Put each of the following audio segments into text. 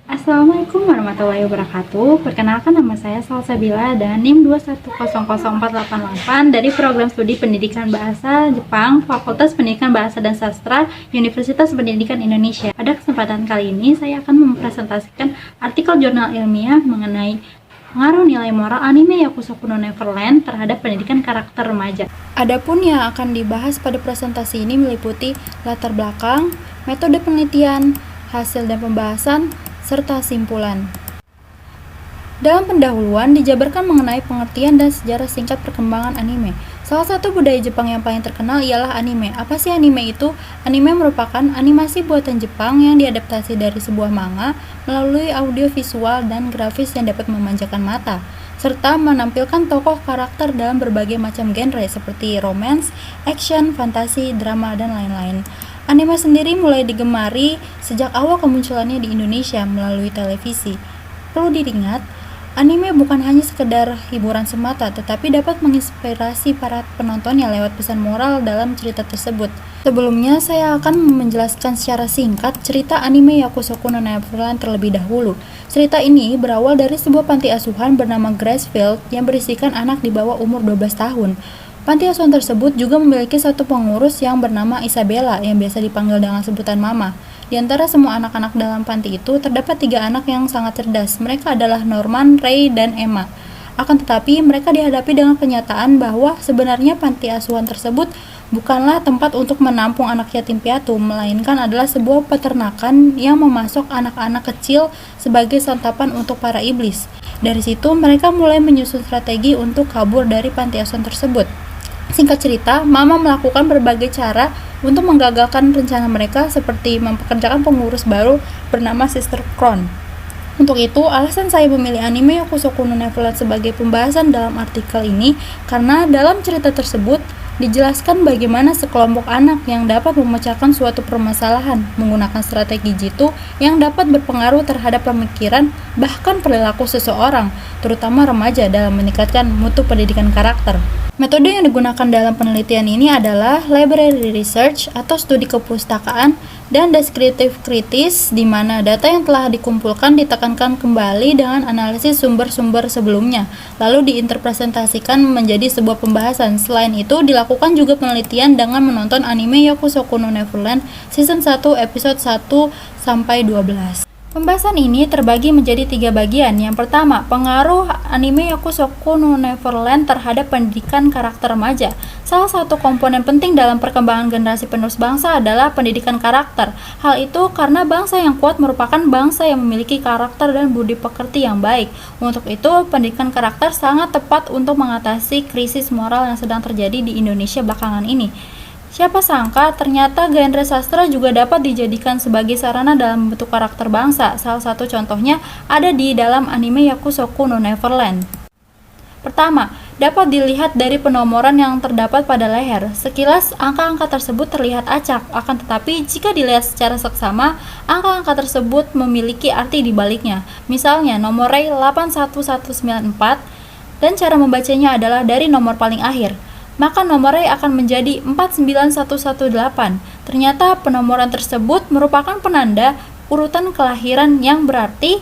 Assalamualaikum warahmatullahi wabarakatuh. Perkenalkan, nama saya Salsabila dan NIM 2100488 dari Program Studi Pendidikan Bahasa Jepang, Fakultas Pendidikan Bahasa dan Sastra, Universitas Pendidikan Indonesia. Pada kesempatan kali ini saya akan mempresentasikan artikel jurnal ilmiah mengenai pengaruh nilai moral anime Yakusoku no Neverland terhadap pendidikan karakter remaja. Adapun yang akan dibahas pada presentasi ini meliputi latar belakang, metode penelitian, hasil dan pembahasan, serta simpulan. Dalam pendahuluan dijabarkan mengenai pengertian dan sejarah singkat perkembangan anime. Salah satu budaya Jepang yang paling terkenal ialah anime. Apa sih anime itu? Anime merupakan animasi buatan Jepang yang diadaptasi dari sebuah manga melalui audio visual dan grafis yang dapat memanjakan mata, serta menampilkan tokoh karakter dalam berbagai macam genre seperti romance, action, fantasi, drama, dan lain-lain. Anime sendiri mulai digemari sejak awal kemunculannya di Indonesia melalui televisi. Perlu diingat, anime bukan hanya sekedar hiburan semata, tetapi dapat menginspirasi para penontonnya lewat pesan moral dalam cerita tersebut. Sebelumnya, saya akan menjelaskan secara singkat cerita anime Yakusoku no Neverland terlebih dahulu. Cerita ini berawal dari sebuah panti asuhan bernama Gracefield yang berisikan anak di bawah umur 12 tahun. Panti asuhan tersebut juga memiliki satu pengurus yang bernama Isabella yang biasa dipanggil dengan sebutan Mama. Di antara semua anak-anak dalam panti itu, terdapat 3 anak yang sangat cerdas. Mereka adalah Norman, Ray, dan Emma. Akan tetapi, mereka dihadapi dengan kenyataan bahwa sebenarnya panti asuhan tersebut bukanlah tempat untuk menampung anak yatim piatu, melainkan adalah sebuah peternakan yang memasok anak-anak kecil sebagai santapan untuk para iblis. Dari situ, mereka mulai menyusun strategi untuk kabur dari panti asuhan tersebut. Singkat cerita, Mama melakukan berbagai cara untuk menggagalkan rencana mereka, seperti mempekerjakan pengurus baru bernama Sister Crown. Untuk itu, alasan saya memilih anime Yakusoku no Neverland sebagai pembahasan dalam artikel ini karena dalam cerita tersebut dijelaskan bagaimana sekelompok anak yang dapat memecahkan suatu permasalahan menggunakan strategi jitu yang dapat berpengaruh terhadap pemikiran bahkan perilaku seseorang, terutama remaja, dalam meningkatkan mutu pendidikan karakter. Metode yang digunakan dalam penelitian ini adalah library research atau studi kepustakaan dan deskriptif kritis, di mana data yang telah dikumpulkan ditekankan kembali dengan analisis sumber-sumber sebelumnya, lalu diinterpretasikan menjadi sebuah pembahasan. Selain itu, dilakukan juga penelitian dengan menonton anime Yakusoku no Neverland season 1 episode 1 sampai 12. Pembahasan ini terbagi menjadi 3 bagian. Yang pertama, pengaruh anime Yakusoku no Neverland terhadap pendidikan karakter remaja. Salah satu komponen penting dalam perkembangan generasi penerus bangsa adalah pendidikan karakter. Hal itu karena bangsa yang kuat merupakan bangsa yang memiliki karakter dan budi pekerti yang baik. Untuk itu, pendidikan karakter sangat tepat untuk mengatasi krisis moral yang sedang terjadi di Indonesia belakangan ini. Siapa sangka ternyata genre sastra juga dapat dijadikan sebagai sarana dalam membentuk karakter bangsa. Salah satu contohnya ada di dalam anime Yakusoku no Neverland. Pertama, dapat dilihat dari penomoran yang terdapat pada leher. Sekilas, angka-angka tersebut terlihat acak, akan tetapi jika dilihat secara seksama, angka-angka tersebut memiliki arti di baliknya. Misalnya, nomor Ray 81194 dan cara membacanya adalah dari nomor paling akhir, maka nomor Ray akan menjadi 49118. Ternyata penomoran tersebut merupakan penanda urutan kelahiran yang berarti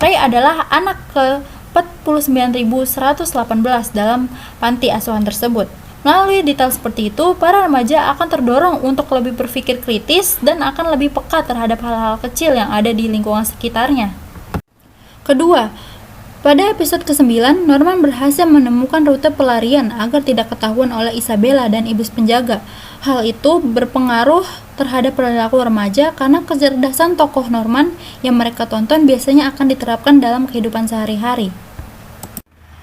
Ray adalah anak ke-49.118 dalam panti asuhan tersebut. Melalui detail seperti itu, para remaja akan terdorong untuk lebih berpikir kritis dan akan lebih peka terhadap hal-hal kecil yang ada di lingkungan sekitarnya. Kedua, pada episode ke-9, Norman berhasil menemukan rute pelarian agar tidak ketahuan oleh Isabella dan iblis penjaga. Hal itu berpengaruh terhadap perilaku remaja karena kecerdasan tokoh Norman yang mereka tonton biasanya akan diterapkan dalam kehidupan sehari-hari.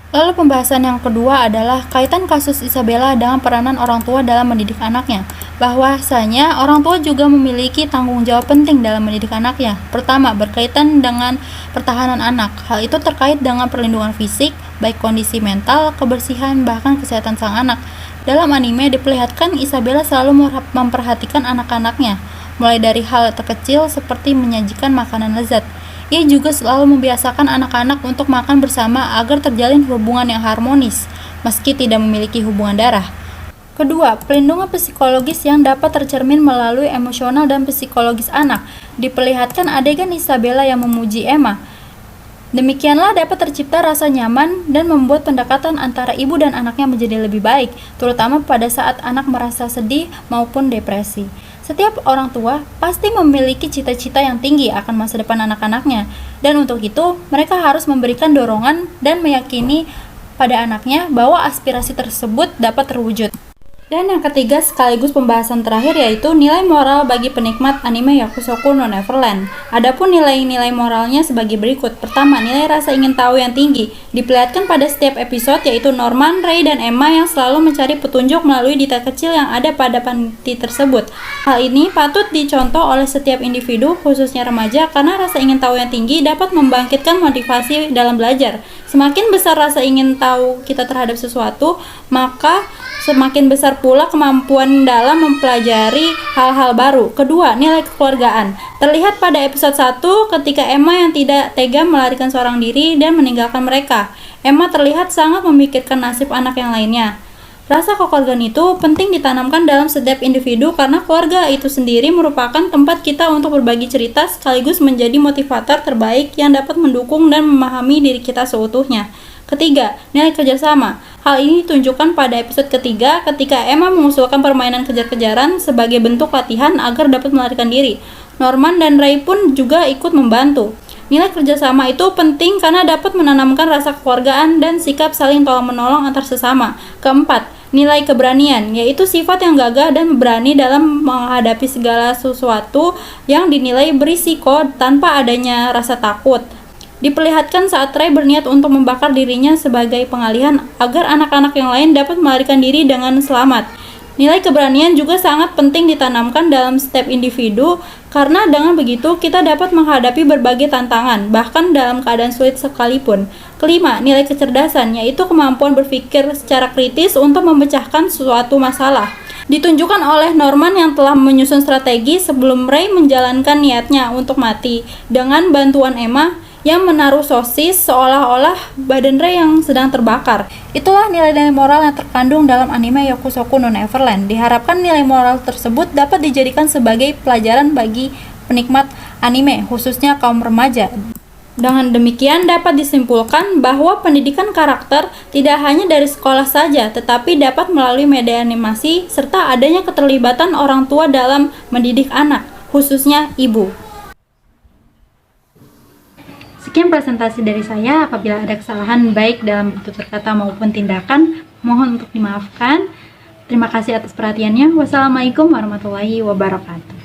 Lalu pembahasan yang kedua adalah kaitan kasus Isabella dengan peranan orang tua dalam mendidik anaknya. Bahwasanya orang tua juga memiliki tanggung jawab penting dalam mendidik anaknya. Pertama, berkaitan dengan pertahanan anak. Hal itu terkait dengan perlindungan fisik, baik kondisi mental, kebersihan, bahkan kesehatan sang anak. Dalam anime diperlihatkan Isabella selalu memperhatikan anak-anaknya, mulai dari hal terkecil seperti menyajikan makanan lezat. Ia juga selalu membiasakan anak-anak untuk makan bersama agar terjalin hubungan yang harmonis, meski tidak memiliki hubungan darah. Kedua, pelindungan psikologis yang dapat tercermin melalui emosional dan psikologis anak. Diperlihatkan adegan Isabella yang memuji Emma. Demikianlah dapat tercipta rasa nyaman dan membuat pendekatan antara ibu dan anaknya menjadi lebih baik, terutama pada saat anak merasa sedih maupun depresi. Setiap orang tua pasti memiliki cita-cita yang tinggi akan masa depan anak-anaknya, dan untuk itu mereka harus memberikan dorongan dan meyakini pada anaknya bahwa aspirasi tersebut dapat terwujud. Dan yang ketiga sekaligus pembahasan terakhir yaitu nilai moral bagi penikmat anime Yakusoku no Neverland. Adapun nilai-nilai moralnya sebagai berikut. Pertama, nilai rasa ingin tahu yang tinggi. Diperlihatkan pada setiap episode yaitu Norman, Ray, dan Emma yang selalu mencari petunjuk melalui detail kecil yang ada pada panti tersebut. Hal ini patut dicontoh oleh setiap individu, khususnya remaja, karena rasa ingin tahu yang tinggi dapat membangkitkan motivasi dalam belajar. Semakin besar rasa ingin tahu kita terhadap sesuatu, maka semakin besar pula kemampuan dalam mempelajari hal-hal baru. Kedua, nilai kekeluargaan. Terlihat pada episode 1 ketika Emma yang tidak tega melarikan seorang diri dan meninggalkan mereka. Emma terlihat sangat memikirkan nasib anak yang lainnya. Rasa kekeluargaan itu penting ditanamkan dalam setiap individu karena keluarga itu sendiri merupakan tempat kita untuk berbagi cerita sekaligus menjadi motivator terbaik yang dapat mendukung dan memahami diri kita seutuhnya. Ketiga, nilai kerjasama. Hal ini ditunjukkan pada episode ketiga ketika Emma mengusulkan permainan kejar-kejaran sebagai bentuk latihan agar dapat melarikan diri. Norman dan Ray pun juga ikut membantu. Nilai kerjasama itu penting karena dapat menanamkan rasa kekeluargaan dan sikap saling tolong-menolong antar sesama. Keempat, nilai keberanian, yaitu sifat yang gagah dan berani dalam menghadapi segala sesuatu yang dinilai berisiko tanpa adanya rasa takut. Diperlihatkan saat Ray berniat untuk membakar dirinya sebagai pengalihan agar anak-anak yang lain dapat melarikan diri dengan selamat. Nilai keberanian juga sangat penting ditanamkan dalam setiap individu karena dengan begitu kita dapat menghadapi berbagai tantangan, bahkan dalam keadaan sulit sekalipun. Kelima, nilai kecerdasan, yaitu kemampuan berpikir secara kritis untuk memecahkan suatu masalah. Ditunjukkan oleh Norman yang telah menyusun strategi sebelum Ray menjalankan niatnya untuk mati dengan bantuan Emma yang menaruh sosis seolah-olah badan Ray yang sedang terbakar. Itulah nilai-nilai moral yang terkandung dalam anime Yakusoku no Neverland. Diharapkan nilai moral tersebut dapat dijadikan sebagai pelajaran bagi penikmat anime, khususnya kaum remaja. Dengan demikian dapat disimpulkan bahwa pendidikan karakter tidak hanya dari sekolah saja, tetapi dapat melalui media animasi serta adanya keterlibatan orang tua dalam mendidik anak, khususnya ibu. Sekian presentasi dari saya. Apabila ada kesalahan baik dalam tutur kata maupun tindakan, mohon untuk dimaafkan. Terima kasih atas perhatiannya. Wassalamualaikum warahmatullahi wabarakatuh.